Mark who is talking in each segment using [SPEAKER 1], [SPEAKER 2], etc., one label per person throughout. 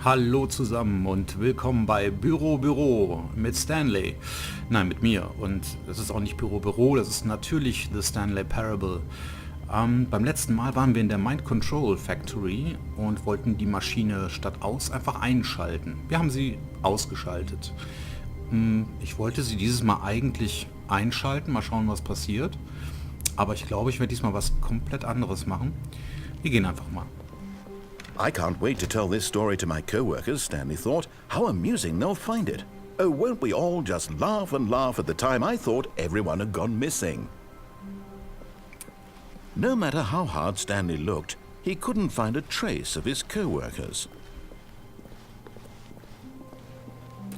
[SPEAKER 1] Hallo zusammen und willkommen bei Büro mit Stanley. Nein, mit mir. Und das ist auch nicht Büro, das ist natürlich The Stanley Parable. Beim letzten Mal waren wir in der Mind Control Factory und wollten die Maschine statt aus einfach einschalten. Wir haben sie ausgeschaltet. Ich wollte sie dieses Mal eigentlich einschalten, mal schauen, was passiert. Aber ich glaube, ich werde diesmal was komplett anderes machen. Wir gehen einfach mal.
[SPEAKER 2] I can't wait to tell this story to my co-workers, Stanley thought. How amusing they'll find it. Oh, won't we all just laugh and laugh at the time I thought everyone had gone missing. No matter how hard Stanley looked, he couldn't find a trace of his co-workers.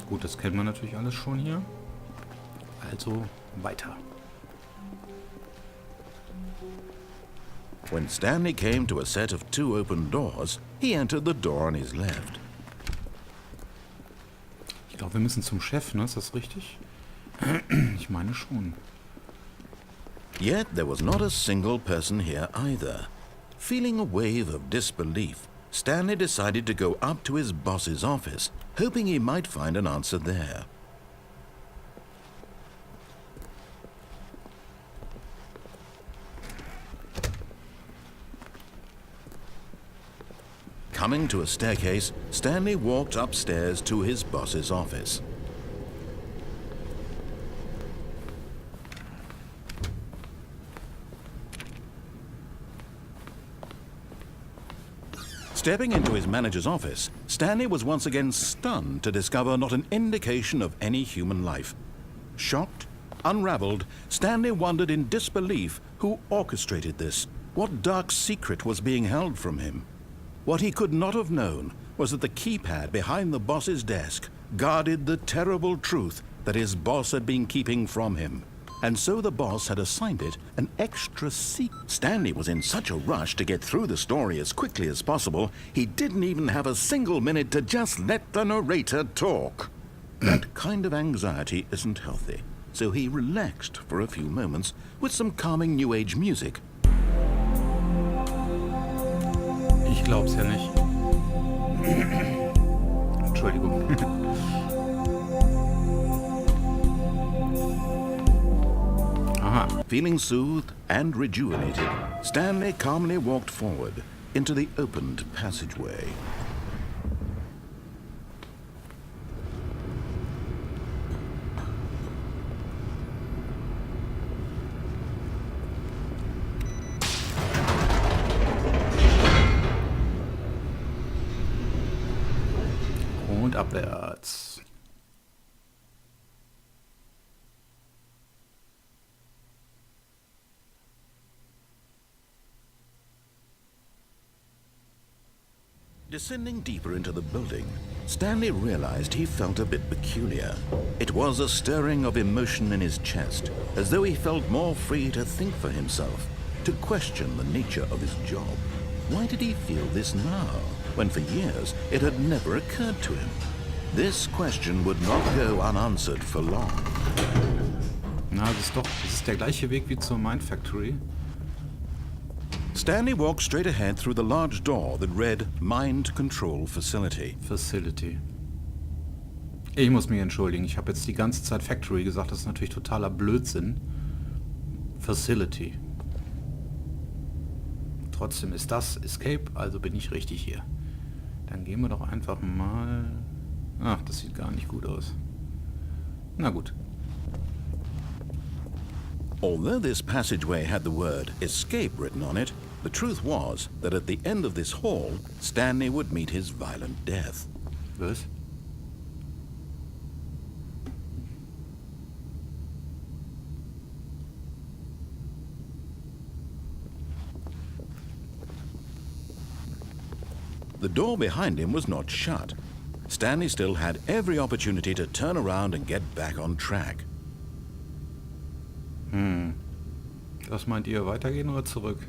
[SPEAKER 1] Gut, das kennen wir natürlich alles schon hier. Also weiter.
[SPEAKER 2] When Stanley came to a set of 2 open doors, he entered the door on his left.
[SPEAKER 1] Ich glaube, wir müssen zum Chef, ne? Ist das richtig? Ich meine schon.
[SPEAKER 2] Yet there was not a single person here either. Feeling a wave of disbelief, Stanley decided to go up to his boss's office, hoping he might find an answer there. Coming to a staircase, Stanley walked upstairs to his boss's office. Stepping into his manager's office, Stanley was once again stunned to discover not an indication of any human life. Shocked, unraveled, Stanley wondered in disbelief who orchestrated this. What dark secret was being held from him? What he could not have known was that the keypad behind the boss's desk guarded the terrible truth that his boss had been keeping from him. And so the boss had assigned it an extra seat. Stanley was in such a rush to get through the story as quickly as possible, he didn't even have a single minute to just let the narrator talk. That kind of anxiety isn't healthy, so he relaxed for a few moments with some calming New Age music.
[SPEAKER 1] Ich glaub's ja nicht. Entschuldigung. Aha.
[SPEAKER 2] Feeling soothed and rejuvenated, Stanley calmly walked forward into the opened passageway.
[SPEAKER 1] Und abwärts.
[SPEAKER 2] Descending deeper into the building, Stanley realized he felt a bit peculiar. It was a stirring of emotion in his chest, as though he felt more free to think for himself, to question the nature of his job. Why did he feel this now, when for years it had never occurred to him? This question would not go unanswered for long.
[SPEAKER 1] Na, das ist der gleiche Weg wie zur Mind Factory.
[SPEAKER 2] Stanley walked straight ahead through the large door that read Mind Control Facility.
[SPEAKER 1] Ich muss mich entschuldigen, ich habe jetzt die ganze Zeit Factory gesagt, das ist natürlich totaler Blödsinn. Facility. Trotzdem ist das Escape, also bin ich richtig hier. Dann gehen wir doch einfach mal... Ach, das sieht gar nicht gut aus. Na gut.
[SPEAKER 2] Although this passageway had the word escape written on it, the truth was that at the end of this hall, Stanley would meet his violent death.
[SPEAKER 1] Was?
[SPEAKER 2] The door behind him was not shut. Stanley still had every opportunity to turn around and get back on track.
[SPEAKER 1] Was meint ihr, weitergehen oder zurück?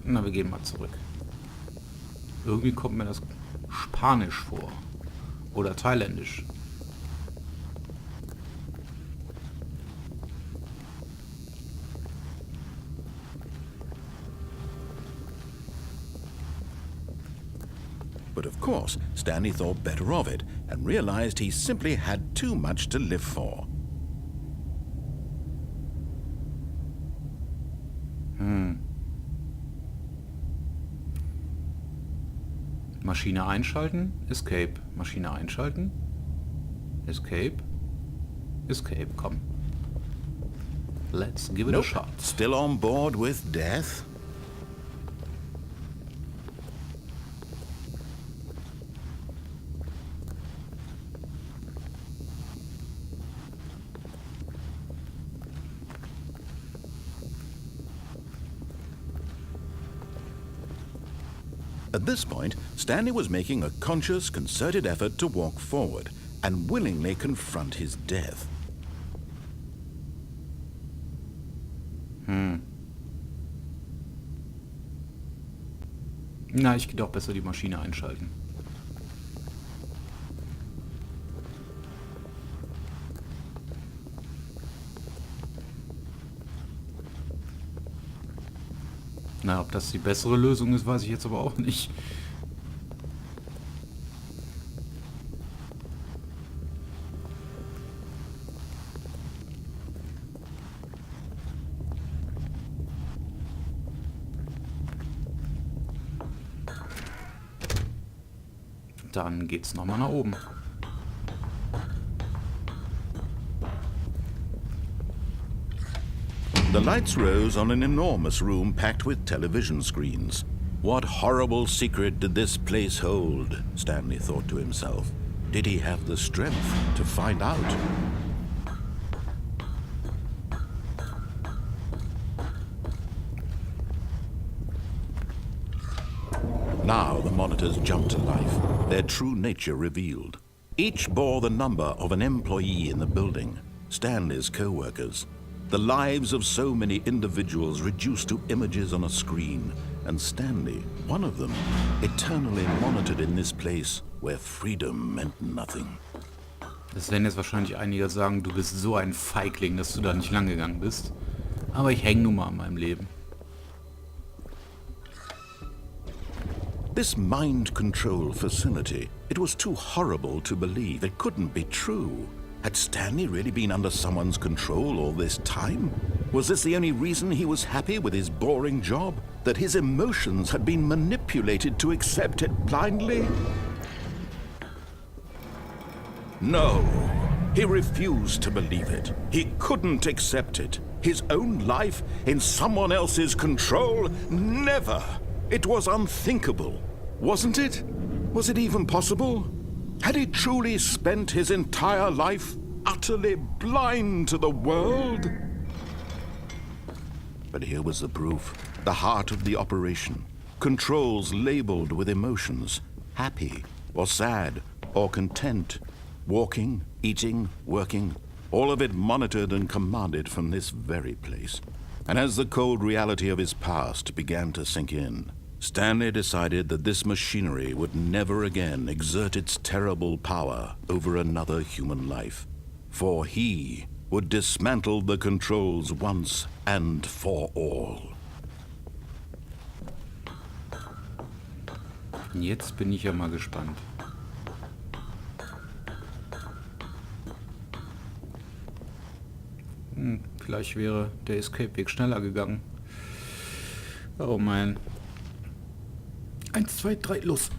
[SPEAKER 1] Na, wir gehen mal zurück. Irgendwie kommt mir das Spanisch vor. Oder Thailändisch.
[SPEAKER 2] But of course, Stanley thought better of it and realized he simply had too much to live for.
[SPEAKER 1] Maschine einschalten, Escape. Maschine einschalten, Escape, Escape, komm. Let's give it a shot.
[SPEAKER 2] Still on board with death? At this point, Stanley was making a conscious, concerted effort to walk forward and willingly confront his death.
[SPEAKER 1] Na, ich gehe doch besser die Maschine einschalten. Na, ob das die bessere Lösung ist, weiß ich jetzt aber auch nicht. Dann geht's nochmal nach oben.
[SPEAKER 2] The lights rose on an enormous room packed with television screens. What horrible secret did this place hold? Stanley thought to himself. Did he have the strength to find out? Now the monitors jumped to life, their true nature revealed. Each bore the number of an employee in the building, Stanley's co-workers. The lives of so many individuals reduced to images on a screen, and Stanley, one of them, eternally monitored in this place where freedom meant nothing.
[SPEAKER 1] Das werden jetzt wahrscheinlich einige sagen, du bist so ein Feigling, dass du da nicht lang gegangen bist. Aber ich hänge nun mal an meinem Leben.
[SPEAKER 2] This mind control facility, it was too horrible to believe. It couldn't be true. Had Stanley really been under someone's control all this time? Was this the only reason he was happy with his boring job? That his emotions had been manipulated to accept it blindly? No, he refused to believe it. He couldn't accept it. His own life in someone else's control? Never! It was unthinkable, wasn't it? Was it even possible? Had he truly spent his entire life utterly blind to the world? But here was the proof, the heart of the operation. Controls labeled with emotions, happy or sad or content, walking, eating, working, all of it monitored and commanded from this very place. And as the cold reality of his past began to sink in, Stanley decided that this machinery would never again exert its terrible power over another human life, for he would dismantle the controls once and for all.
[SPEAKER 1] Jetzt bin ich ja mal gespannt. Vielleicht wäre der Escape-Weg schneller gegangen. Oh mein. 1, 2, 3, los.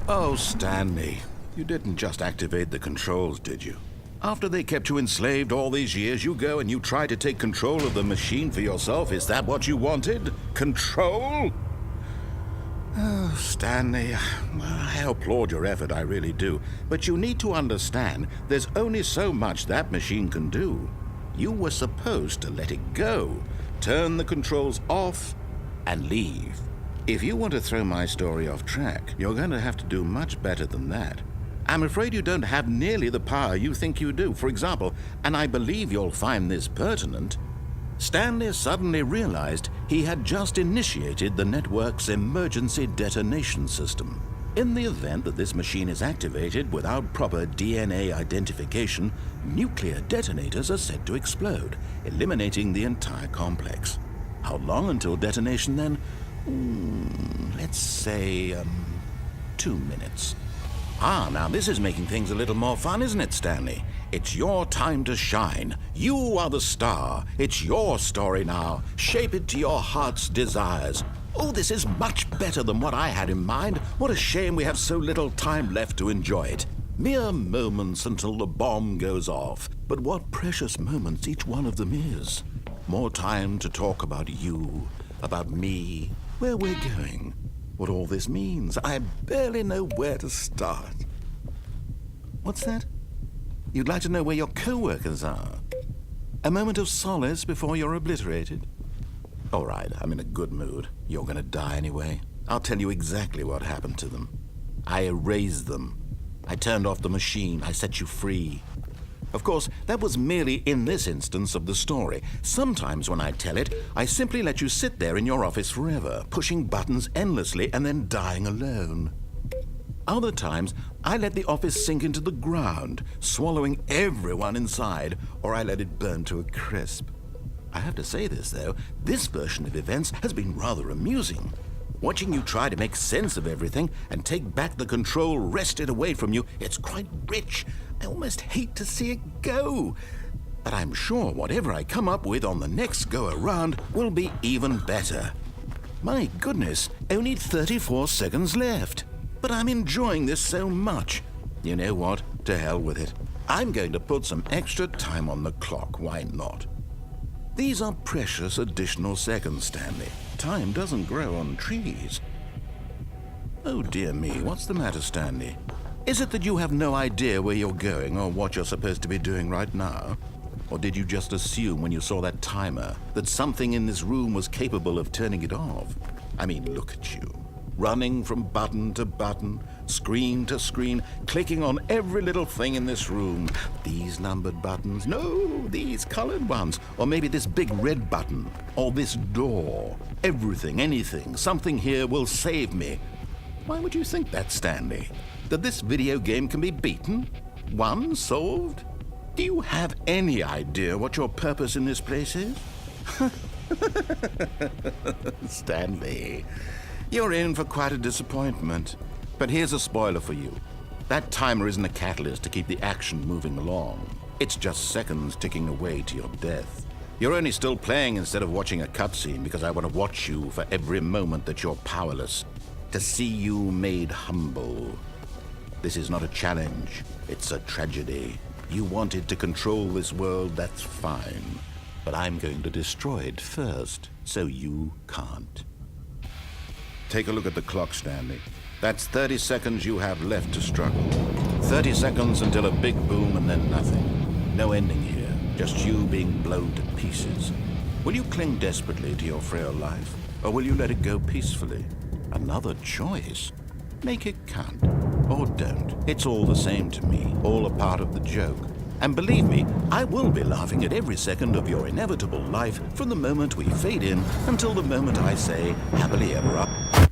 [SPEAKER 2] Oh, Stanley, you didn't just activate the controls, did you? After they kept you enslaved all these years, you go and you try to take control of the machine for yourself. Is that what you wanted? Control? Oh, Stanley, I applaud your effort, I really do. But you need to understand, there's only so much that machine can do. You were supposed to let it go, turn the controls off, and leave. If you want to throw my story off track, you're going to have to do much better than that. I'm afraid you don't have nearly the power you think you do. For example, and I believe you'll find this pertinent, Stanley suddenly realized he had just initiated the network's emergency detonation system. In the event that this machine is activated without proper DNA identification, nuclear detonators are said to explode, eliminating the entire complex. How long until detonation then? Let's say 2 minutes. Ah, now this is making things a little more fun, isn't it, Stanley? It's your time to shine. You are the star. It's your story now. Shape it to your heart's desires. Oh, this is much better than what I had in mind. What a shame we have so little time left to enjoy it. Mere moments until the bomb goes off. But what precious moments each one of them is. More time to talk about you, about me, where we're going, what all this means. I barely know where to start. What's that? You'd like to know where your co-workers are? A moment of solace before you're obliterated? All right, I'm in a good mood. You're gonna die anyway. I'll tell you exactly what happened to them. I erased them. I turned off the machine. I set you free. Of course, that was merely in this instance of the story. Sometimes when I tell it, I simply let you sit there in your office forever, pushing buttons endlessly and then dying alone. Other times, I let the office sink into the ground, swallowing everyone inside, or I let it burn to a crisp. I have to say this, though, this version of events has been rather amusing. Watching you try to make sense of everything and take back the control wrested away from you, it's quite rich. I almost hate to see it go. But I'm sure whatever I come up with on the next go-around will be even better. My goodness, only 34 seconds left. But I'm enjoying this so much. You know what? To hell with it. I'm going to put some extra time on the clock. Why not? These are precious additional seconds, Stanley. Time doesn't grow on trees. Oh dear me, what's the matter, Stanley? Is it that you have no idea where you're going or what you're supposed to be doing right now? Or did you just assume when you saw that timer that something in this room was capable of turning it off? I mean, look at you. Running from button to button, screen to screen, clicking on every little thing in this room. These numbered buttons, no, these colored ones. Or maybe this big red button, or this door. Everything, anything, something here will save me. Why would you think that, Stanley? That this video game can be beaten? Won? Solved? Do you have any idea what your purpose in this place is? Stanley, you're in for quite a disappointment. But here's a spoiler for you. That timer isn't a catalyst to keep the action moving along. It's just seconds ticking away to your death. You're only still playing instead of watching a cutscene because I want to watch you for every moment that you're powerless. To see you made humble. This is not a challenge. It's a tragedy. You wanted to control this world, that's fine. But I'm going to destroy it first, so you can't. Take a look at the clock, Stanley. That's 30 seconds you have left to struggle. 30 seconds until a big boom and then nothing. No ending here, just you being blown to pieces. Will you cling desperately to your frail life, or will you let it go peacefully? Another choice. Make it count. Or don't. It's all the same to me, all a part of the joke. And believe me, I will be laughing at every second of your inevitable life from the moment we fade in until the moment I say, happily ever after.